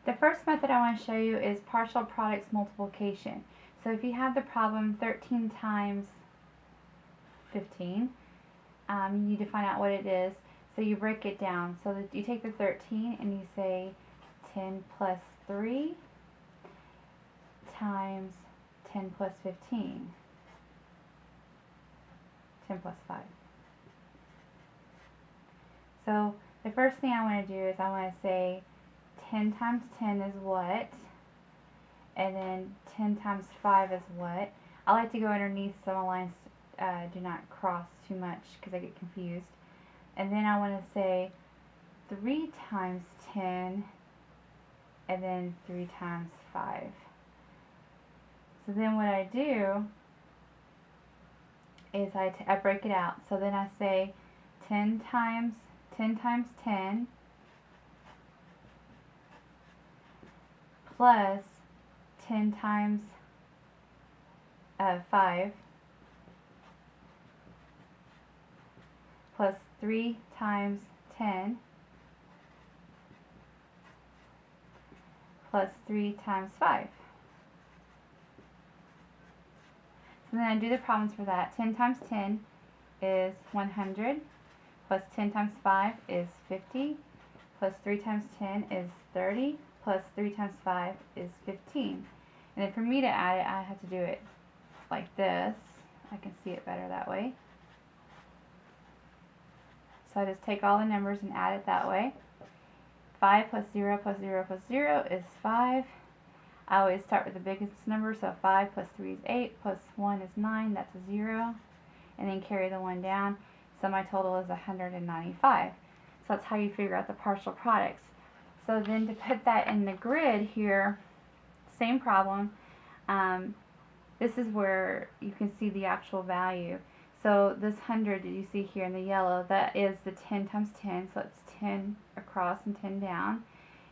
The first method I want to show you is partial products multiplication. So if you have the problem 13 times 15, you need to find out what it is. So you break it down. So that you take the 13 and you say 10 plus 3 times 10 plus 15. 10 plus 5. So the first thing I want to do is I want to say 10 times 10 is what? And then 10 times 5 is what? I like to go underneath so my lines do not cross too much because I get confused. And then I want to say 3 times 10 and then 3 times 5. So then what I do is I break it out. So then I say 10 times 10 plus 10 times 5 plus 3 times 10 plus 3 times 5. So then I do the problems for that. 10 times 10 is 100, plus 10 times 5 is 50, plus 3 times 10 is 30, plus 3 times 5 is 15. And then for me to add it, I have to do it like this. I can see it better that way. So I just take all the numbers and add it that way. 5 plus 0 plus 0 plus 0 is 5. I always start with the biggest number, so 5 plus 3 is 8, plus 1 is 9, that's a 0. And then carry the 1 down, so my total is 195. So that's how you figure out the partial products. So then to put that in the grid here, same problem. This is where you can see the actual value. So this 100 that you see here in the yellow, that is the 10 times 10, so it's 10 across and 10 down.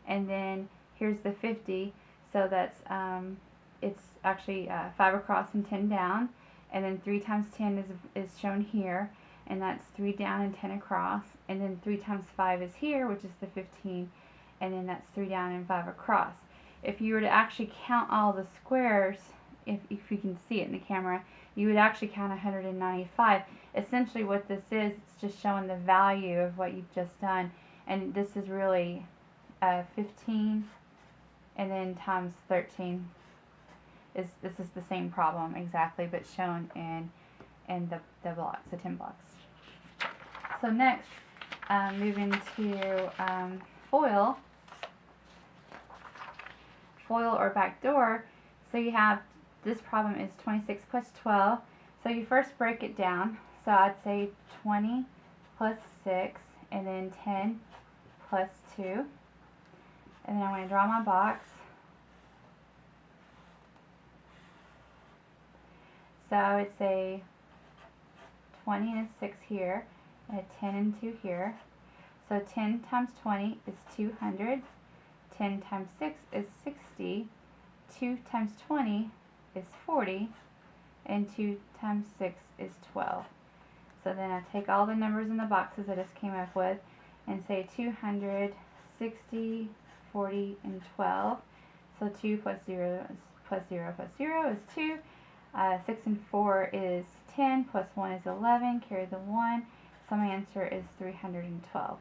And then here's the 50, so that's it's actually 5 across and 10 down. And then 3 times 10 is shown here, and that's 3 down and 10 across. And then 3 times 5 is here, which is the 15, and then that's 3 down and 5 across. If you were to actually count all the squares, if you can see it in the camera, you would actually count 195. Essentially what this is, it's just showing the value of what you've just done. And this is really 15 and then times 13. This is the same problem exactly, but shown in the blocks, the 10 blocks. So next, moving to FOIL or backdoor. So you have, this problem is 26 plus 12. So you first break it down. So I'd say 20 plus 6, and then 10 plus 2. And then I'm going to draw my box. So I would say 20 and a 6 here, and a 10 and 2 here. So 10 times 20 is 200. 10 times 6 is 60. 2 times 20 is 40. And 2 times 6 is 12. So then I take all the numbers in the boxes I just came up with and say 200, 60, 40, and 12. So 2 plus 0 plus 0 plus 0 is 2. 6 and 4 is 10, plus 1 is 11, carry the 1. So my answer is 312.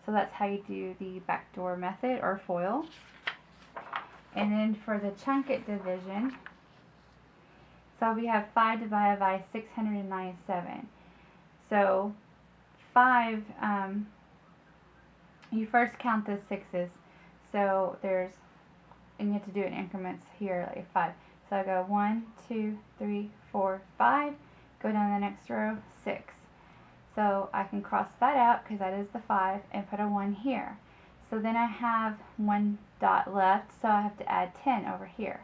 So that's how you do the backdoor method or FOIL. And then for the chunk it division, so we have 5 divided by 697. So 5, you first count the 6's. So there's, and you have to do it in increments here, like 5. So I go 1, 2, 3, 4, 5. Go down the next row, 6. So I can cross that out because that is the 5 and put a 1 here. So then I have 1 dot left, so I have to add 10 over here.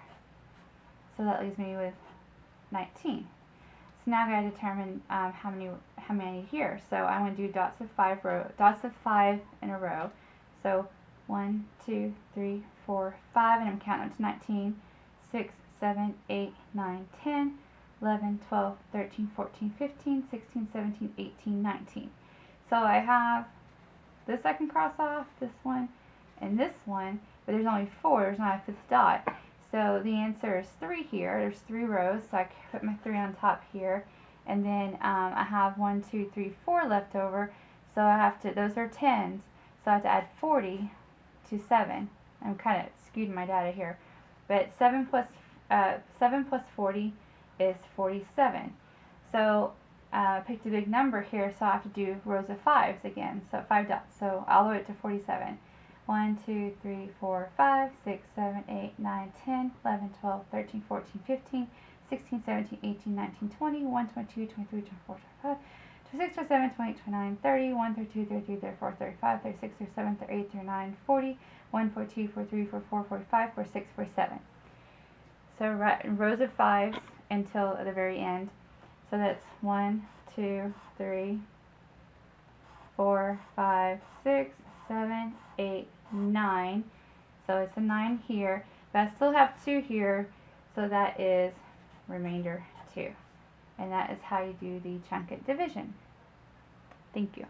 So that leaves me with 19. So now I got to determine how many here. So I want to do dots of 5 in a row. So 1, 2, 3, 4, 5, and I'm counting up to 19. 6, 7, 8, 9, 10, 11, 12, 13, 14, 15, 16, 17, 18, 19. So I have this I can cross off, this one, in this one, but there's only 4, there's not a 5th dot. So the answer is 3 here. There's 3 rows, so I put my 3 on top here. And then I have 1, 2, 3, 4 left over, so I have to, those are 10s, so I have to add 40 to 7. I'm kind of skewed my data here. But 7 plus 40 is 47. So I picked a big number here, so I have to do rows of 5s again. So 5 dots, so all the way up to 47. 1, 2, 3, 4, 5, 6, 7, 8, 9, 10, 11, 12, 13, 14, 15, 16, 17, 18, 19, 20, 1, 22, 23, 24, 25, 26, 27, 28, 29, 30, 1, 32, 33, 34, 35, 36, 37, 38, 39, 40, 1, 42, 43, 44, 45, 46, 47. So rows of 5s until the very end. So that's 1, 2, 3, 4, 5, 6, 7, 8, 9. So it's a 9 here, but I still have 2 here, so that is remainder 2. And that is how you do the Chunkit division. Thank you.